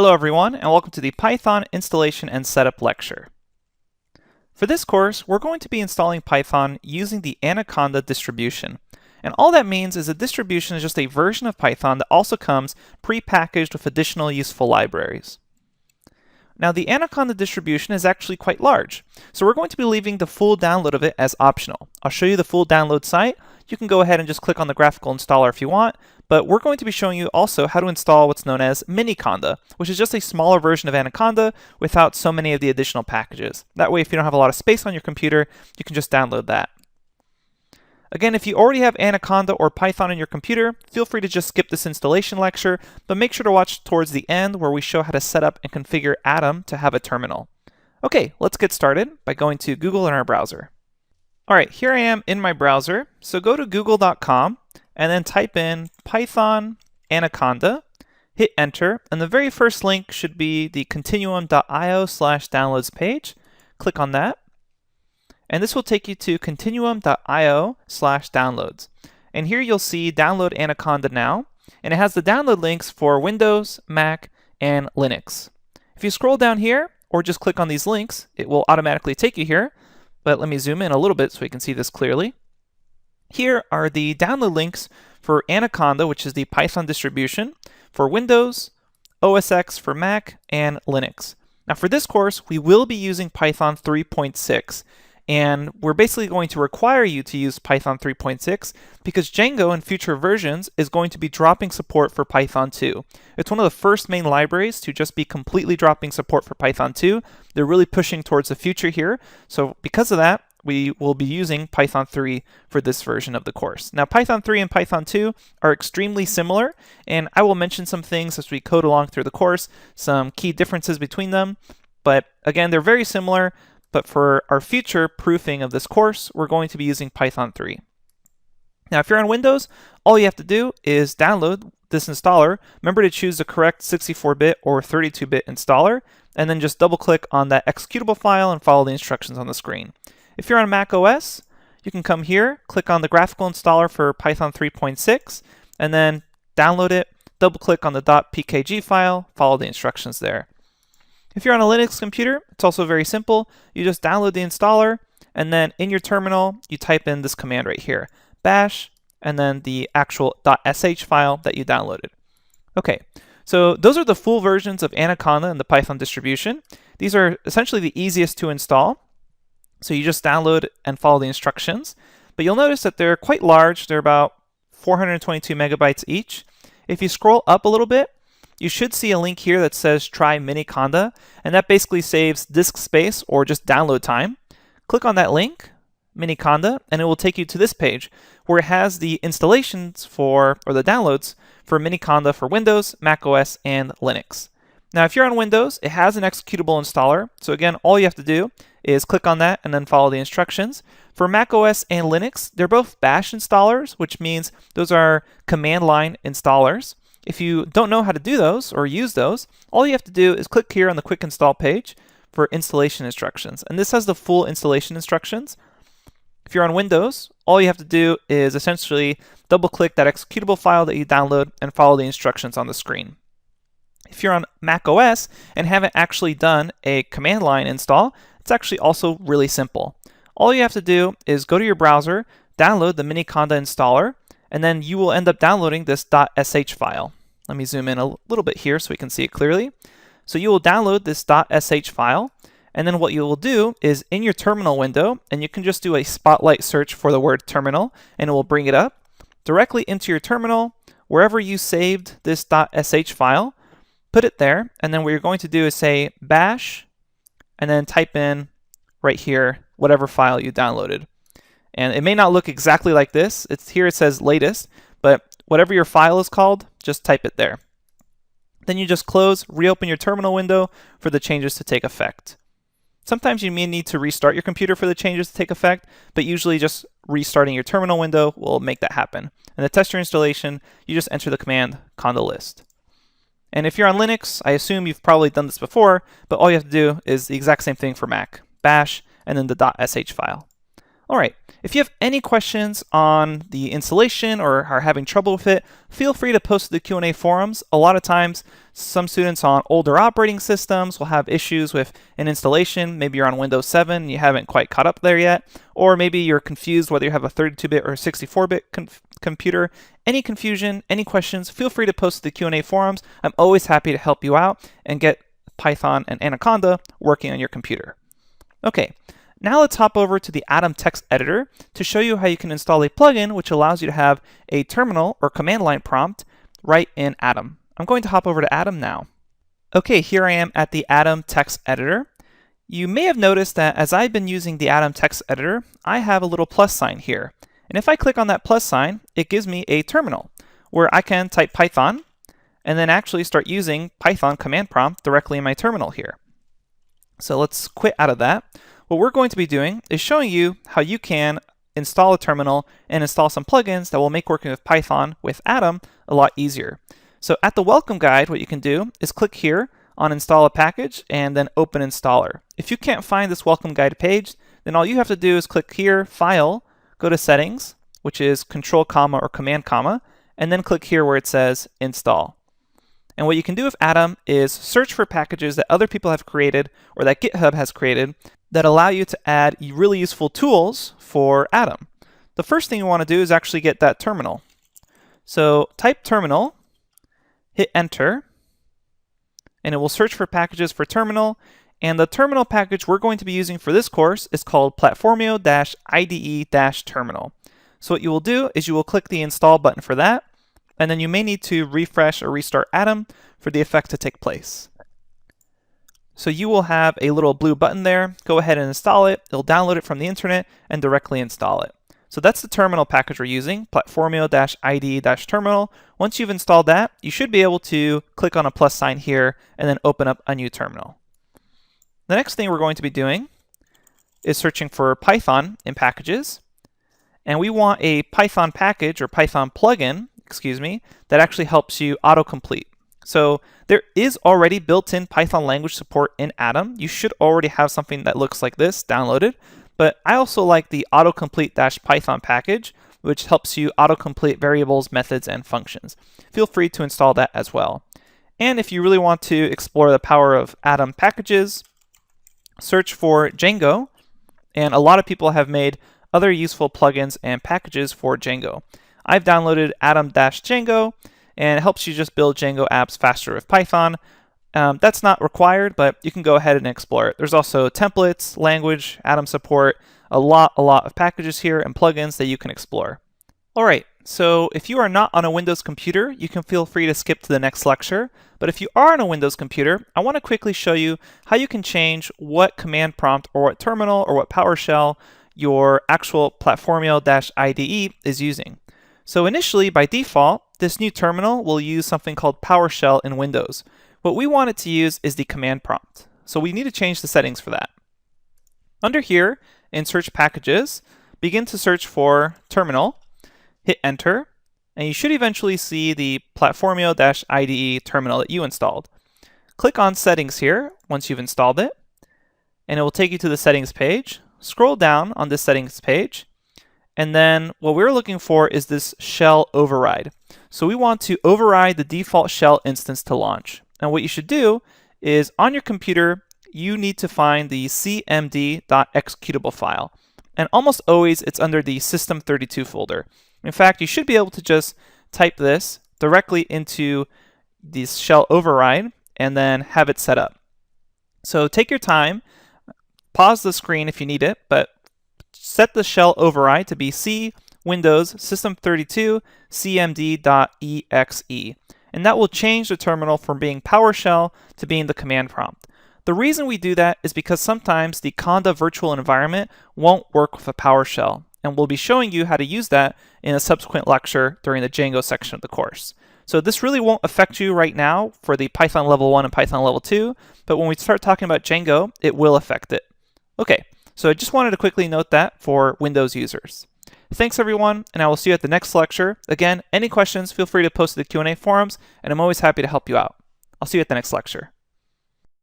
Hello everyone, and welcome to the Python installation and setup lecture. For this course, we're going to be installing Python using the Anaconda distribution. And all that means is a distribution is just a version of Python that also comes pre-packaged with additional useful libraries. Now the Anaconda distribution is actually quite large, so we're going to be leaving the full download of it as optional. I'll show you the full download site. You can go ahead and just click on the graphical installer if you want, but we're going to be showing you also how to install what's known as Miniconda, which is just a smaller version of Anaconda without so many of the additional packages. That way, if you don't have a lot of space on your computer, you can just download that. Again, if you already have Anaconda or Python on your computer, feel free to just skip this installation lecture, but make sure to watch towards the end where we show how to set up and configure Atom to have a terminal. Okay, let's get started by going to Google in our browser. Alright, here I am in my browser, so go to google.com and then type in Python Anaconda, hit enter, and the very first link should be the continuum.io/downloads page. Click on that. And this will take you to continuum.io/downloads. And here you'll see download Anaconda now, and it has the download links for Windows, Mac, and Linux. If you scroll down here, or just click on these links, it will automatically take you here. But let me zoom in a little bit so we can see this clearly. Here are the download links for Anaconda, which is the Python distribution, for Windows, OS X for Mac, and Linux. Now for this course, we will be using Python 3.6. And we're basically going to require you to use Python 3.6 because Django in future versions is going to be dropping support for Python 2. It's one of the first main libraries to just be completely dropping support for Python 2. They're really pushing towards the future here. So because of that, we will be using Python 3 for this version of the course. Now Python 3 and Python 2 are extremely similar, and I will mention some things as we code along through the course, some key differences between them. But again, they're very similar. But for our future proofing of this course, we're going to be using Python 3. Now, if you're on Windows, all you have to do is download this installer. Remember to choose the correct 64-bit or 32-bit installer, and then just double-click on that executable file and follow the instructions on the screen. If you're on Mac OS, you can come here, click on the graphical installer for Python 3.6, and then download it, double-click on the .pkg file, follow the instructions there. If you're on a Linux computer, it's also very simple. You just download the installer, and then in your terminal, you type in this command right here, bash, and then the actual .sh file that you downloaded. Okay, so those are the full versions of Anaconda and the Python distribution. These are essentially the easiest to install. So you just download and follow the instructions. But you'll notice that they're quite large. They're about 422 megabytes each. If you scroll up a little bit, you should see a link here that says try Miniconda, and that basically saves disk space or just download time. Click on that link, Miniconda, and it will take you to this page where it has the installations for, or the downloads for Miniconda for Windows, Mac OS, and Linux. Now if you're on Windows, it has an executable installer, so again, all you have to do is click on that and then follow the instructions. For Mac OS and Linux, they're both bash installers, which means those are command line installers. If you don't know how to do those or use those, all you have to do is click here on the quick install page for installation instructions. And this has the full installation instructions. If you're on Windows, all you have to do is essentially double click that executable file that you download and follow the instructions on the screen. If you're on Mac OS and haven't actually done a command line install, it's actually also really simple. All you have to do is go to your browser, download the Miniconda installer, and then you will end up downloading this .sh file. Let me zoom in a little bit here so we can see it clearly. So you will download this .sh file, and then what you will do is in your terminal window, and you can just do a spotlight search for the word terminal, and it will bring it up directly into your terminal, wherever you saved this .sh file, put it there, and then what you're going to do is say bash, and then type in right here whatever file you downloaded. And it may not look exactly like this. Here it says latest, but whatever your file is called, just type it there. Then you just close, reopen your terminal window for the changes to take effect. Sometimes you may need to restart your computer for the changes to take effect, but usually just restarting your terminal window will make that happen. And to test your installation, you just enter the command conda list. And if you're on Linux, I assume you've probably done this before, but all you have to do is the exact same thing for Mac, bash, and then the .sh file. All right, if you have any questions on the installation or are having trouble with it, feel free to post to the Q&A forums. A lot of times, some students on older operating systems will have issues with an installation. Maybe you're on Windows 7 and you haven't quite caught up there yet, or maybe you're confused whether you have a 32-bit or 64-bit computer. Any confusion, any questions, feel free to post to the Q&A forums. I'm always happy to help you out and get Python and Anaconda working on your computer. Okay. Now let's hop over to the Atom text editor to show you how you can install a plugin which allows you to have a terminal or command line prompt right in Atom. I'm going to hop over to Atom now. Okay, here I am at the Atom text editor. You may have noticed that as I've been using the Atom text editor, I have a little plus sign here. And if I click on that plus sign, it gives me a terminal where I can type Python and then actually start using Python command prompt directly in my terminal here. So let's quit out of that. What we're going to be doing is showing you how you can install a terminal and install some plugins that will make working with Python with Atom a lot easier. So at the welcome guide, what you can do is click here on install a package and then open installer. If you can't find this welcome guide page, then all you have to do is click here, file, go to settings, which is control comma or command comma, and then click here where it says install. And what you can do with Atom is search for packages that other people have created or that GitHub has created that allow you to add really useful tools for Atom. The first thing you want to do is actually get that terminal. So type terminal, hit enter, and it will search for packages for terminal. And the terminal package we're going to be using for this course is called Platformio-IDE-terminal. So what you will do is you will click the install button for that, and then you may need to refresh or restart Atom for the effect to take place. So you will have a little blue button there. Go ahead and install it. It'll download it from the internet and directly install it. So that's the terminal package we're using, Platformio-IDE-terminal. Once you've installed that, you should be able to click on a plus sign here and then open up a new terminal. The next thing we're going to be doing is searching for Python in packages. And we want a Python package or Python plugin, that actually helps you autocomplete. So there is already built-in Python language support in Atom. You should already have something that looks like this downloaded, but I also like the autocomplete-python package, which helps you autocomplete variables, methods, and functions. Feel free to install that as well. And if you really want to explore the power of Atom packages, search for Django, and a lot of people have made other useful plugins and packages for Django. I've downloaded Atom-Django, and it helps you just build Django apps faster with Python. That's not required, but you can go ahead and explore it. There's also templates, language, Atom support, a lot of packages here and plugins that you can explore. All right, so if you are not on a Windows computer, you can feel free to skip to the next lecture. But if you are on a Windows computer, I want to quickly show you how you can change what command prompt or what terminal or what PowerShell your actual Platformio-IDE is using. So initially, by default, this new terminal will use something called PowerShell in Windows. What we want it to use is the command prompt. So we need to change the settings for that. Under here, in Search Packages, begin to search for Terminal, hit Enter, and you should eventually see the Platformio-IDE terminal that you installed. Click on Settings here once you've installed it, and it will take you to the Settings page. Scroll down on this Settings page, and then what we're looking for is this shell override. So we want to override the default shell instance to launch. And what you should do is on your computer, you need to find the cmd.executable file. And almost always it's under the System32 folder. In fact, you should be able to just type this directly into this shell override and then have it set up. So take your time, pause the screen if you need it, but set the shell override to be C Windows System32 cmd.exe, and that will change the terminal from being PowerShell to being the command prompt. The reason we do that is because sometimes the Conda virtual environment won't work with a PowerShell, and we'll be showing you how to use that in a subsequent lecture during the Django section of the course. So this really won't affect you right now for the Python level 1 and Python level 2, but when we start talking about Django, it will affect it. Okay, so I just wanted to quickly note that for Windows users. Thanks everyone, and I will see you at the next lecture. Again, any questions, feel free to post to the Q&A forums, and I'm always happy to help you out. I'll see you at the next lecture.